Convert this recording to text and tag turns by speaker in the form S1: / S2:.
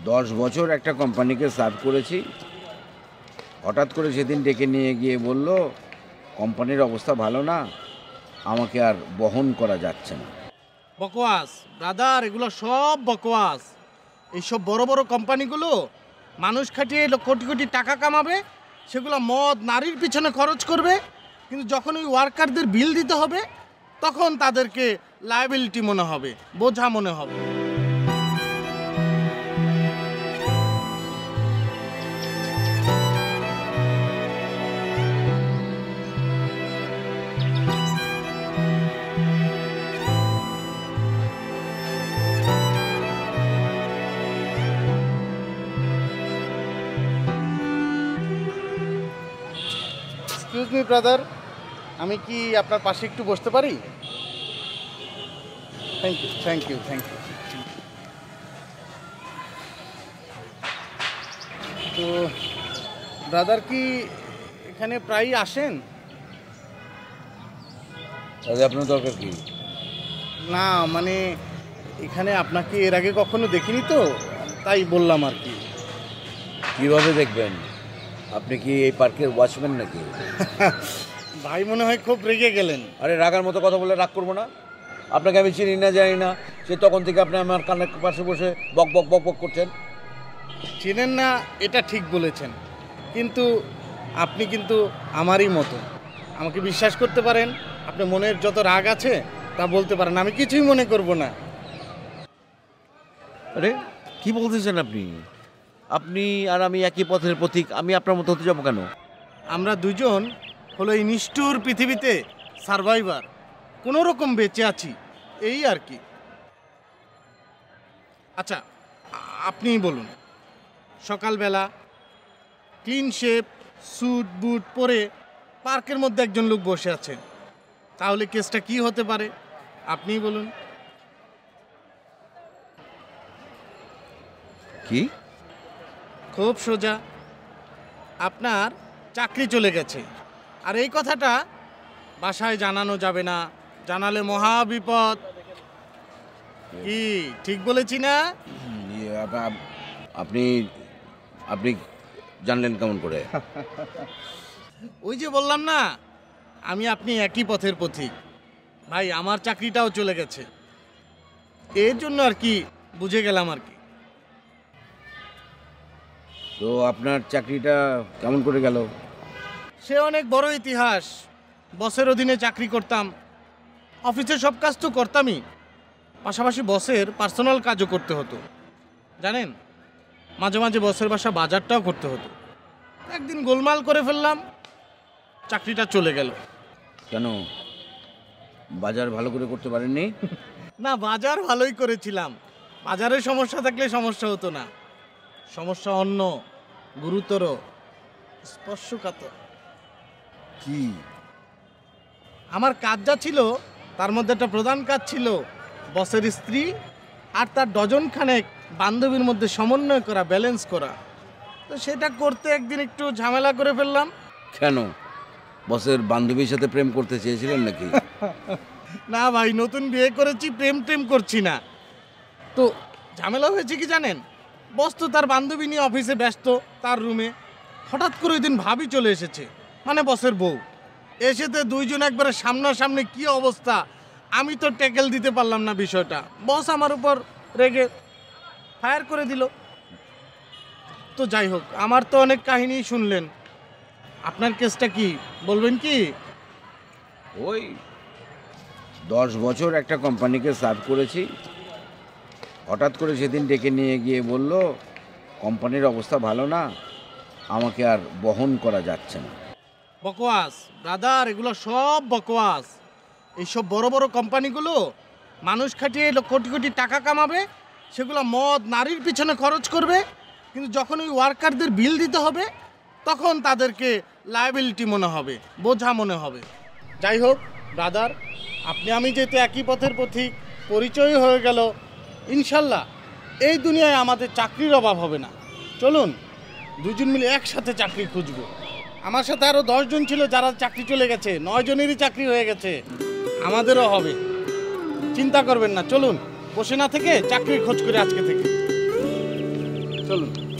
S1: 10 বছর একটা কোম্পানিকে সার্ভ করেছি। হঠাৎ করে সেদিন ডেকে নিয়ে গিয়ে বলল কোম্পানির অবস্থা ভালো না, আমাকে আর বহন করা যাচ্ছে না।
S2: বকওয়াস ব্রাদার, এগুলো সব বকওয়াস। এইসব বড় বড় কোম্পানিগুলো মানুষ খাটিয়ে কোটি কোটি টাকা কামাবে, সেগুলো মদ নারীর পিছনে খরচ করবে, কিন্তু যখন ওই ওয়ার্কারদের বিল দিতে হবে তখন তাদেরকে লায়াবিলিটি মনে হবে, বোঝা মনে হবে। এক্সকিউজ মি ব্রাদার, আমি কি আপনার পাশে একটু বসতে পারি? Thank you thank you thank you. তো ব্রাদার কি এখানে প্রায়ই আসেন?
S1: তাহলে আপনার দরকার কি?
S2: না মানে এখানে আপনাকে এর আগে কখনো দেখিনি তো, তাই বললাম আর কি।
S1: কীভাবে দেখবেন? আপনি কি এই পার্কের ওয়াচম্যান নাকি?
S2: ভাই মনে হয় খুব রেগে গেলেন।
S1: আরে রাগার মতো কথা বলে রাগ করবো না। আপনাকে আমি চিনি না জানি না, সে তখন থেকে আপনি আমার কানের পাশে বসে বক বক বক বক করছেন।
S2: চেনেন না এটা ঠিক বলেছেন, কিন্তু আপনি কিন্তু আমারই মতো। আমাকে বিশ্বাস করতে পারেন, আপনি মনের যত রাগ আছে তা বলতে পারেন, আমি কিছুই মনে করব না।
S1: আরে কি বলতেছেন আপনি? আপনি আর আমি একই পথের পথিক, আমি আপনার মতো হতে যাবো কেন?
S2: আমরা দুজন হলো এই নিষ্ঠুর পৃথিবীতে সারভাইভার, কোনো রকম বেঁচে আছি এই আর কি। আচ্ছা আপনিই বলুন, সকালবেলা ক্লিন শেপ স্যুট বুট পরে পার্কের মধ্যে একজন লোক বসে আছে, তাহলে কেসটা কি হতে পারে আপনিই বলুন।
S1: কি?
S2: খুব সোজা, আপনার চাকরি চলে গেছে। আর এই কথাটা বাসায় জানানো যাবে না, জানালে মহা বিপদ। কি ঠিক বলেছি না?
S1: আপনি আপনি জানলেন কেমন করে?
S2: ওই যে বললাম না, আমি আপনি একই পথের পথিক। ভাই আমার চাকরিটাও চলে গেছে, এর জন্য আর কি বুঝে গেলাম আর কি।
S1: তো আপনার চাকরিটা কেমন করে গেল?
S2: সে অনেক বড় ইতিহাস। বসের অধীনে চাকরি করতাম, অফিসের সব কাজ তো করতামই, পাশাপাশি বসের পার্সোনাল কাজও করতে হতো। জানেন, মাঝে মাঝে বসের বাসা বাজারটাও করতে হতো। একদিন গোলমাল করে ফেললাম, চাকরিটা চলে গেল।
S1: কেন, বাজার ভালো করে করতে পারেননি?
S2: না, বাজার ভালোই করেছিলাম। বাজারে সমস্যা থাকলে সমস্যা হতো না, সমস্যা অন্য, গুরুতর, স্পর্শকাতর।
S1: কি?
S2: আমার কাজ যা ছিল তার মধ্যে একটা প্রধান কাজ ছিল বসের স্ত্রী আর তার ডজন খানেক বান্ধবীর মধ্যে সমন্বয় করা, ব্যালেন্স করা। তো সেটা করতে একদিন একটু ঝামেলা করে ফেললাম।
S1: কেন, বসের বান্ধবীর সাথে প্রেম করতে চেয়েছিলেন নাকি?
S2: না ভাই, নতুন বিয়ে করেছি, প্রেম টেম করছি না। তো ঝামেলা হয়েছে কি জানেন, বস তো তার বান্ধবী নিয়ে অফিসে ব্যস্ত তার রুমে। হঠাৎ করে ওই দিন ভাবি চলে এসেছে, মানে বসের বউ। এসেতে দুইজন একবারে সামনাসামনি, কি অবস্থা! আমি তো ট্যাকেল দিতে পারলাম না বিষয়টা, বস আমার উপর রেগে ফায়ার করে দিল। তো যাই হোক, আমার তো অনেক কাহিনী শুনলেন, আপনার কেসটা কি বলবেন কি?
S1: ওই 10 বছর একটা কোম্পানিকে সার্ভ করেছি। হঠাৎ করে সেদিন ডেকে নিয়ে গিয়ে বলল কোম্পানির অবস্থা ভালো না, আমাকে আর বহন করা যাচ্ছে না।
S2: বকওয়াস ব্রাদার, এগুলো সব বকওয়াস। এইসব বড় বড় কোম্পানিগুলো মানুষ খাটিয়ে কোটি কোটি টাকা কামাবে, সেগুলো মদ নারীর পিছনে খরচ করবে, কিন্তু যখন ওই ওয়ার্কারদের বিল দিতে হবে তখন তাদেরকে লায়াবিলিটি মনে হবে, বোঝা মনে হবে। যাই হোক ব্রাদার, আপনি আমি যেহেতু একই পথের পথিক, পরিচয় হয়ে গেল, ইনশাল্লাহ এই দুনিয়ায় আমাদের চাকরির অভাব হবে না। চলুন দুজন মিলে একসাথে চাকরি খুঁজবো। আমার সাথে আরও 10 জন ছিল যারা চাকরি চলে গেছে, 9 জনেরই চাকরি হয়ে গেছে, আমাদেরও হবে। চিন্তা করবেন না, চলুন বসে না থেকে চাকরির খোঁজ করে আজকে থেকে।
S3: চলুন